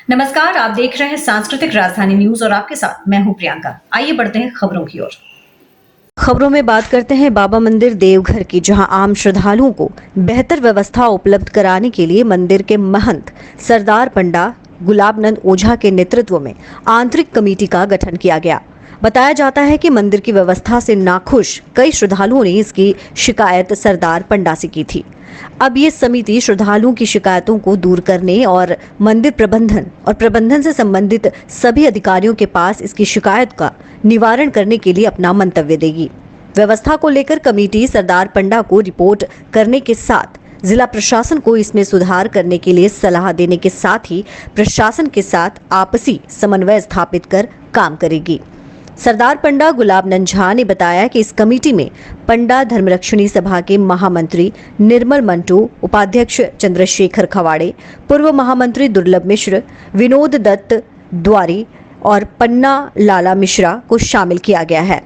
नमस्कार, आप देख रहे हैं सांस्कृतिक राजधानी न्यूज और आपके साथ मैं हूं प्रियंका। आइए बढ़ते हैं खबरों की ओर। खबरों में बात करते हैं बाबा मंदिर देवघर की, जहां आम श्रद्धालुओं को बेहतर व्यवस्था उपलब्ध कराने के लिए मंदिर के महंत सरदार पंडा गुलाबनंद ओझा के नेतृत्व में आंतरिक कमेटी का गठन किया गया। बताया जाता है कि मंदिर की व्यवस्था से नाखुश कई श्रद्धालुओं ने इसकी शिकायत सरदार पंडा से की थी। अब ये समिति श्रद्धालुओं की शिकायतों को दूर करने और मंदिर प्रबंधन से संबंधित सभी अधिकारियों के पास इसकी शिकायत का निवारण करने के लिए अपना मंतव्य देगी। व्यवस्था को लेकर कमेटी सरदार पंडा को रिपोर्ट करने के साथ जिला प्रशासन को इसमें सुधार करने के लिए सलाह देने के साथ ही प्रशासन के साथ आपसी समन्वय स्थापित कर काम करेगी। सरदार पंडा गुलाबनंद झा ने बताया कि इस कमेटी में पंडा धर्मरक्षणी सभा के महामंत्री निर्मल मंटू, उपाध्यक्ष चंद्रशेखर खवाड़े, पूर्व महामंत्री दुर्लभ मिश्र, विनोद दत्त द्वारी और पन्ना लाला मिश्रा को शामिल किया गया है।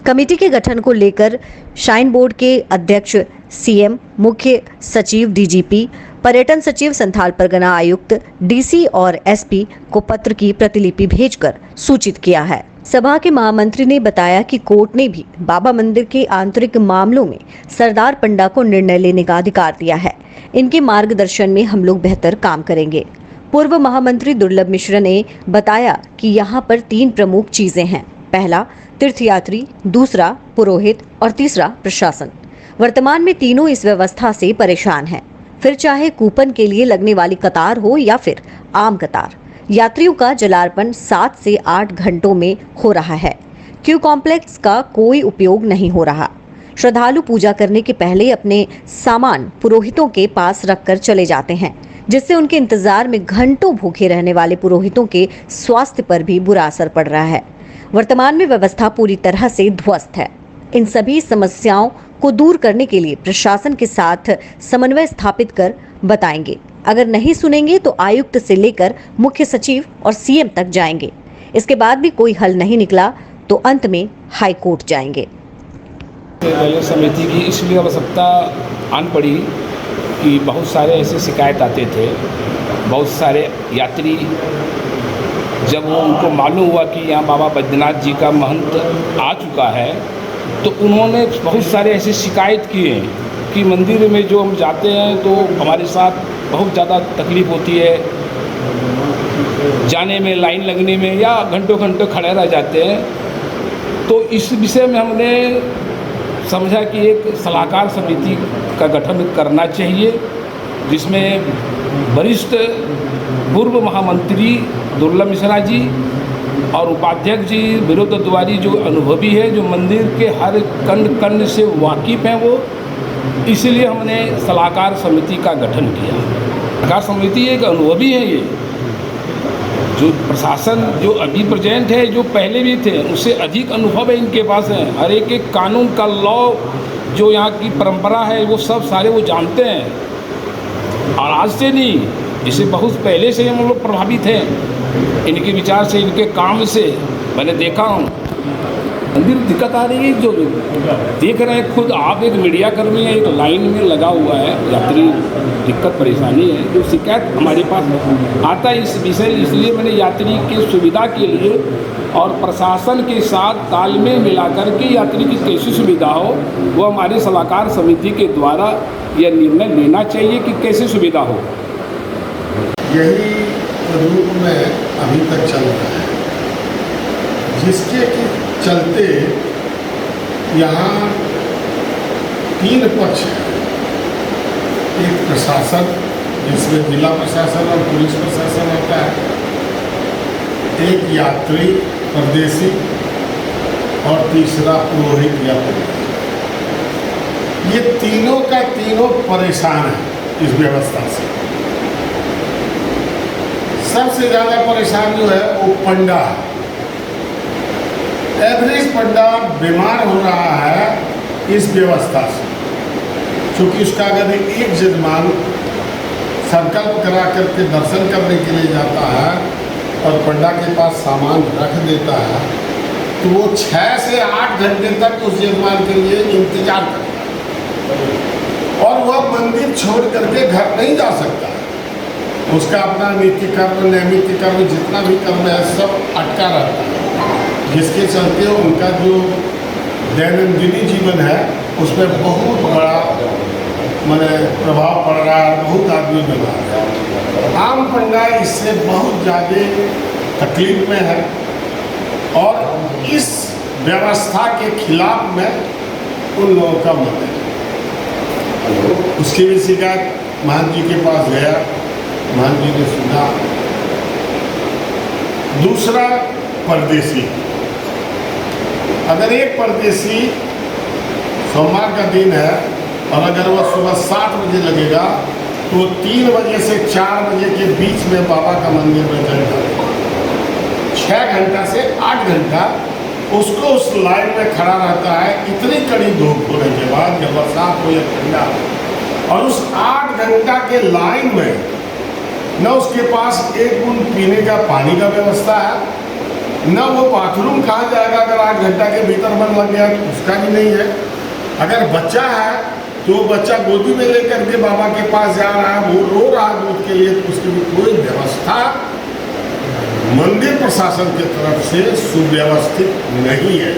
कमेटी के गठन को लेकर श्राइन बोर्ड के अध्यक्ष सीएम, मुख्य सचिव डीजीपी, पर्यटन सचिव, संथाल परगना आयुक्त, डीसी और एसपी को पत्र की प्रतिलिपि भेजकर सूचित किया है। सभा के महामंत्री ने बताया कि कोर्ट ने भी बाबा मंदिर के आंतरिक मामलों में सरदार पंडा को निर्णय लेने का अधिकार दिया है। इनके मार्गदर्शन में हम लोग बेहतर काम करेंगे। पूर्व महामंत्री दुर्लभ मिश्र ने बताया कि यहाँ पर 3 प्रमुख चीजें हैं। पहला तीर्थयात्री, दूसरा पुरोहित और तीसरा प्रशासन। वर्तमान में तीनों इस व्यवस्था से परेशान हैं। फिर चाहे कूपन के लिए लगने वाली कतार हो या फिर आम कतार, यात्रियों का जलार्पण 7 से 8 घंटों में हो रहा है। क्यू कॉम्प्लेक्स का कोई उपयोग नहीं हो रहा। श्रद्धालु पूजा करने के पहले अपने सामान पुरोहितों के पास रखकर चले जाते हैं, जिससे उनके इंतजार में घंटों भूखे रहने वाले पुरोहितों के स्वास्थ्य पर भी बुरा असर पड़ रहा है। वर्तमान में व्यवस्था पूरी तरह से ध्वस्त है। इन सभी समस्याओं को दूर करने के लिए प्रशासन के साथ समन्वय स्थापित कर बताएंगे। अगर नहीं सुनेंगे तो आयुक्त से लेकर मुख्य सचिव और सीएम तक जाएंगे। इसके बाद भी कोई हल नहीं निकला तो अंत में हाई कोर्ट जाएंगे। समिति की इसलिए आवश्यकता आन पड़ी कि बहुत सारे ऐसे शिकायत आते थे। बहुत सारे यात्री, जब वो उनको मालूम हुआ कि यहाँ बाबा बैद्यनाथ जी का महंत आ चुका है, तो उन्होंने बहुत सारे ऐसे शिकायत किए कि मंदिर में जो हम जाते हैं तो हमारे साथ बहुत ज़्यादा तकलीफ़ होती है, जाने में, लाइन लगने में, या घंटों घंटों खड़े रह जाते हैं। तो इस विषय में हमने समझा कि एक सलाहकार समिति का गठन करना चाहिए, जिसमें वरिष्ठ पूर्व महामंत्री दुर्लभ मिश्रा जी और उपाध्यक्ष जी विनोद दत्त द्वारी, जो अनुभवी है, जो मंदिर के हर कण कण से वाकिफ़ हैं, वो इसलिए हमने सलाहकार समिति का गठन किया। सलाहकार समिति एक अनुभवी है, ये जो प्रशासन जो अभी प्रेजेंट है, जो पहले भी थे, उससे अधिक अनुभव है इनके पास है। हर एक कानून का लॉ, जो यहाँ की परंपरा है, वो सब सारे वो जानते हैं। और आज से नहीं, इससे बहुत पहले से हम लोग प्रभावित हैं इनके विचार से, इनके काम से। मैंने देखा हूँ मंदिर दिक्कत आ रही है, जो देख रहे हैं खुद आप, एक मीडिया कर्मी है, एक लाइन में लगा हुआ है, यात्री दिक्कत परेशानी है, जो शिकायत हमारे पास आता है इस विषय। इसलिए मैंने यात्री की सुविधा के लिए और प्रशासन के साथ तालमेल मिलाकर के यात्री की कैसी सुविधा हो, वो हमारी सलाहकार समिति के द्वारा यह निर्णय लेना चाहिए कि कैसे सुविधा हो। यही रूप में अभी तक चल रहा है, जिसके चलते यहाँ 3 पक्ष हैं। एक प्रशासन, जिसमें जिला प्रशासन और पुलिस प्रशासन होता है, एक यात्री परदेसी, और तीसरा पुरोहित या पुरोहित। ये तीनों का तीनों परेशान है इस व्यवस्था से। सबसे ज़्यादा परेशान जो है वो पंडा है। एवरेज पंडा बीमार हो रहा है इस व्यवस्था से, क्योंकि उसका अगर एक जजमान संकल्प करा करके दर्शन करने के लिए जाता है और पंडा के पास सामान रख देता है, तो वो 6 से 8 घंटे तक उस यजमान के लिए इंतजार करता है और वह मंदिर छोड़ करके घर नहीं जा सकता है। उसका अपना नित्य कर्म नैमित्य कर्म जितना भी कर्म है सब अटका रहता है, जिसके चलते उनका जो दैनंदिनी जीवन है उसमें बहुत बड़ा माने प्रभाव पड़ रहा है, बहुत आदमी बीमार है। आम पंडा इससे बहुत ज़्यादा तकलीफ में है और इस व्यवस्था के खिलाफ में उन लोगों का मत है। उसकी भी शिकायत महंत जी के पास गया, महंत जी ने सुना। दूसरा परदेसी, अगर एक परदेसी सोमवार का दिन है और अगर वह सुबह 7 बजे लगेगा तो 3 बजे से 4 बजे के बीच में बाबा का मंदिर में चल जाएगा। 6 घंटा से 8 घंटा उसको उस लाइन में खड़ा रहता है, इतनी कड़ी धूप होने के बाद, जब बरसात हो या ठंडा, और उस 8 घंटा के लाइन में न उसके पास एक बूंद पीने का पानी का व्यवस्था है, न वो बाथरूम कहाँ जाएगा अगर 8 घंटा के भीतर मन लग गया तो उसका भी नहीं है। अगर बच्चा है तो वो बच्चा गोदी में लेकर के बाबा के पास जा रहा है, वो रो रहा है दूध के लिए, तो उसकी भी कोई व्यवस्था मंदिर प्रशासन की तरफ से सुव्यवस्थित नहीं है।